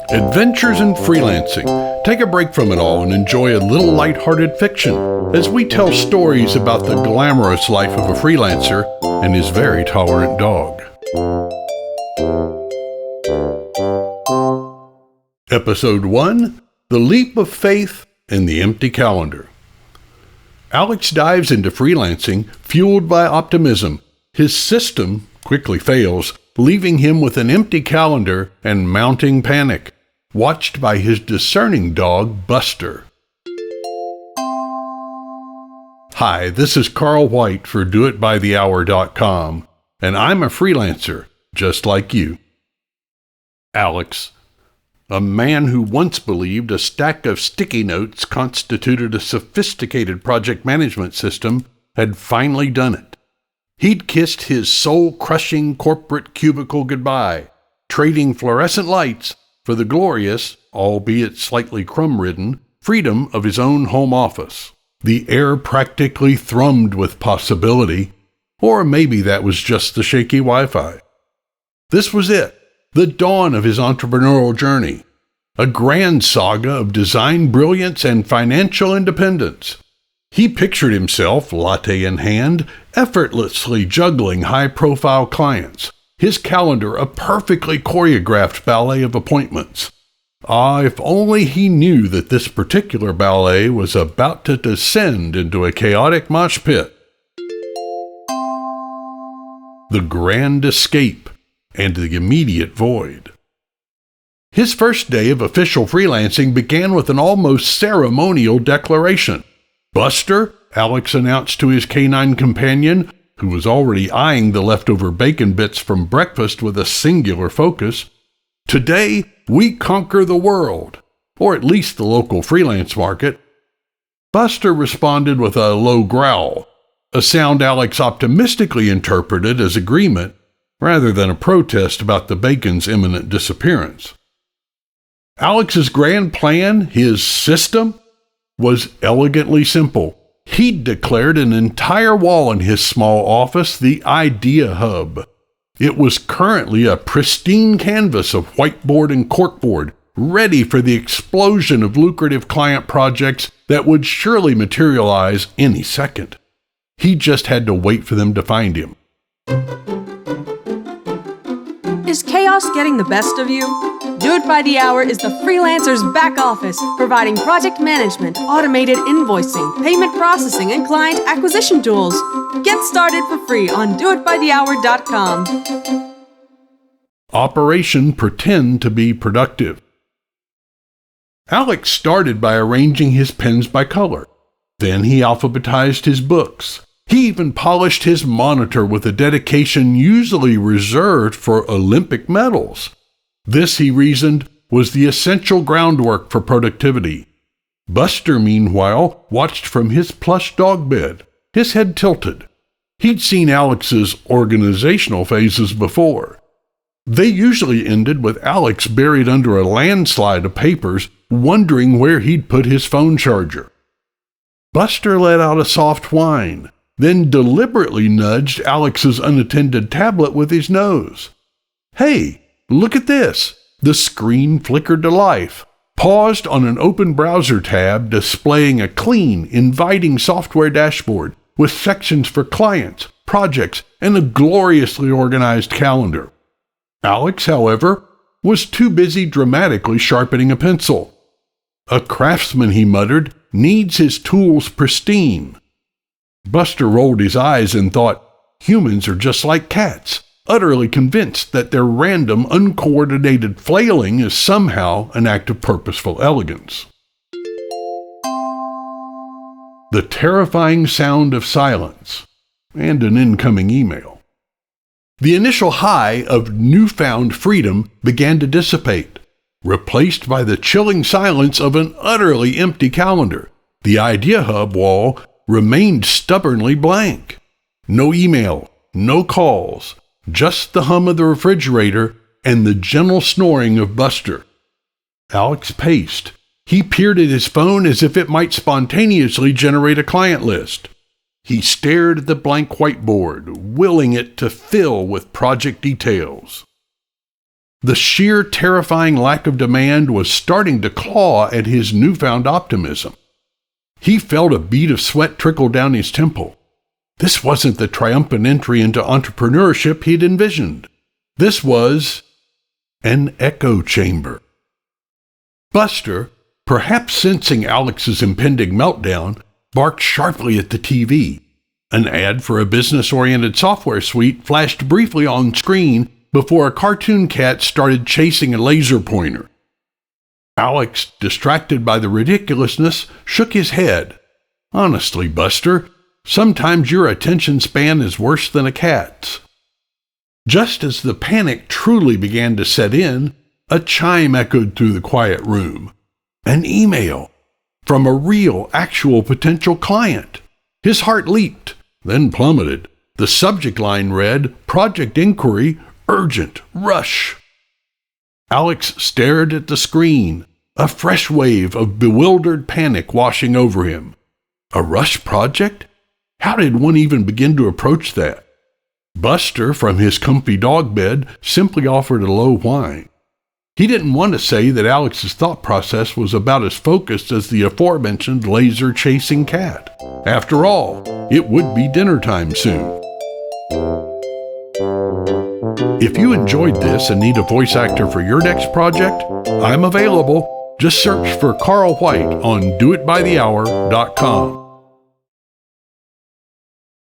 Adventures in freelancing. Take a break from it all and enjoy a little lighthearted fiction as we tell stories about the glamorous life of a freelancer and his very tolerant dog. Episode 1, The Leap of Faith and the Empty Calendar. Alex dives into freelancing, fueled by optimism. His system quickly fails, leaving him with an empty calendar and mounting panic, watched by his discerning dog, Buster. Hi, this is Carl White for doitbythehour.com, and I'm a freelancer, just like you. Alex, a man who once believed a stack of sticky notes constituted a sophisticated project management system, had finally done it. He'd kissed his soul-crushing corporate cubicle goodbye, trading fluorescent lights for the glorious, albeit slightly crumb-ridden, freedom of his own home office. The air practically thrummed with possibility, or maybe that was just the shaky Wi-Fi. This was it. The dawn of his entrepreneurial journey, a grand saga of design brilliance and financial independence. He pictured himself, latte in hand, effortlessly juggling high-profile clients, his calendar a perfectly choreographed ballet of appointments. Ah, if only he knew that this particular ballet was about to descend into a chaotic mosh pit. The grand escape and the immediate void. His first day of official freelancing began with an almost ceremonial declaration. Buster, Alex announced to his canine companion, who was already eyeing the leftover bacon bits from breakfast with a singular focus, "Today, we conquer the world, or at least the local freelance market." Buster responded with a low growl, a sound Alex optimistically interpreted as agreement, rather than a protest about the bacon's imminent disappearance. Alex's grand plan, his system, was elegantly simple. He'd declared an entire wall in his small office the Idea Hub. It was currently a pristine canvas of whiteboard and corkboard, ready for the explosion of lucrative client projects that would surely materialize any second. He just had to wait for them to find him. Is chaos getting the best of you? Do It By the Hour is the freelancer's back office, providing project management, automated invoicing, payment processing, and client acquisition tools. Get started for free on doitbythehour.com. Operation Pretend to be Productive. Alex started by arranging his pens by color. Then he alphabetized his books. He even polished his monitor with a dedication usually reserved for Olympic medals. This, he reasoned, was the essential groundwork for productivity. Buster, meanwhile, watched from his plush dog bed, his head tilted. He'd seen Alex's organizational phases before. They usually ended with Alex buried under a landslide of papers, wondering where he'd put his phone charger. Buster let out a soft whine, then deliberately nudged Alex's unattended tablet with his nose. "Hey, look at this." The screen flickered to life, paused on an open browser tab displaying a clean, inviting software dashboard with sections for clients, projects, and a gloriously organized calendar. Alex, however, was too busy dramatically sharpening a pencil. "A craftsman," he muttered, "needs his tools pristine." Buster rolled his eyes and thought, humans are just like cats, utterly convinced that their random, uncoordinated flailing is somehow an act of purposeful elegance. The terrifying sound of silence, and an incoming email. The initial high of newfound freedom began to dissipate, replaced by the chilling silence of an utterly empty calendar. The Idea Hub wall remained stubbornly blank. No email, no calls, just the hum of the refrigerator and the gentle snoring of Buster. Alex paced. He peered at his phone as if it might spontaneously generate a client list. He stared at the blank whiteboard, willing it to fill with project details. The sheer terrifying lack of demand was starting to claw at his newfound optimism. He felt a bead of sweat trickle down his temple. This wasn't the triumphant entry into entrepreneurship he'd envisioned. This was an echo chamber. Buster, perhaps sensing Alex's impending meltdown, barked sharply at the TV. An ad for a business-oriented software suite flashed briefly on screen before a cartoon cat started chasing a laser pointer. Alex, distracted by the ridiculousness, shook his head. Honestly, Buster, sometimes your attention span is worse than a cat's. Just as the panic truly began to set in, a chime echoed through the quiet room. An email from a real, actual potential client. His heart leaped, then plummeted. The subject line read, "Project Inquiry, Urgent, Rush." Alex stared at the screen, a fresh wave of bewildered panic washing over him. A rush project? How did one even begin to approach that? Buster, from his comfy dog bed, simply offered a low whine. He didn't want to say that Alex's thought process was about as focused as the aforementioned laser-chasing cat. After all, it would be dinner time soon. If you enjoyed this and need a voice actor for your next project, I'm available. Just search for Carl White on doitbythehour.com.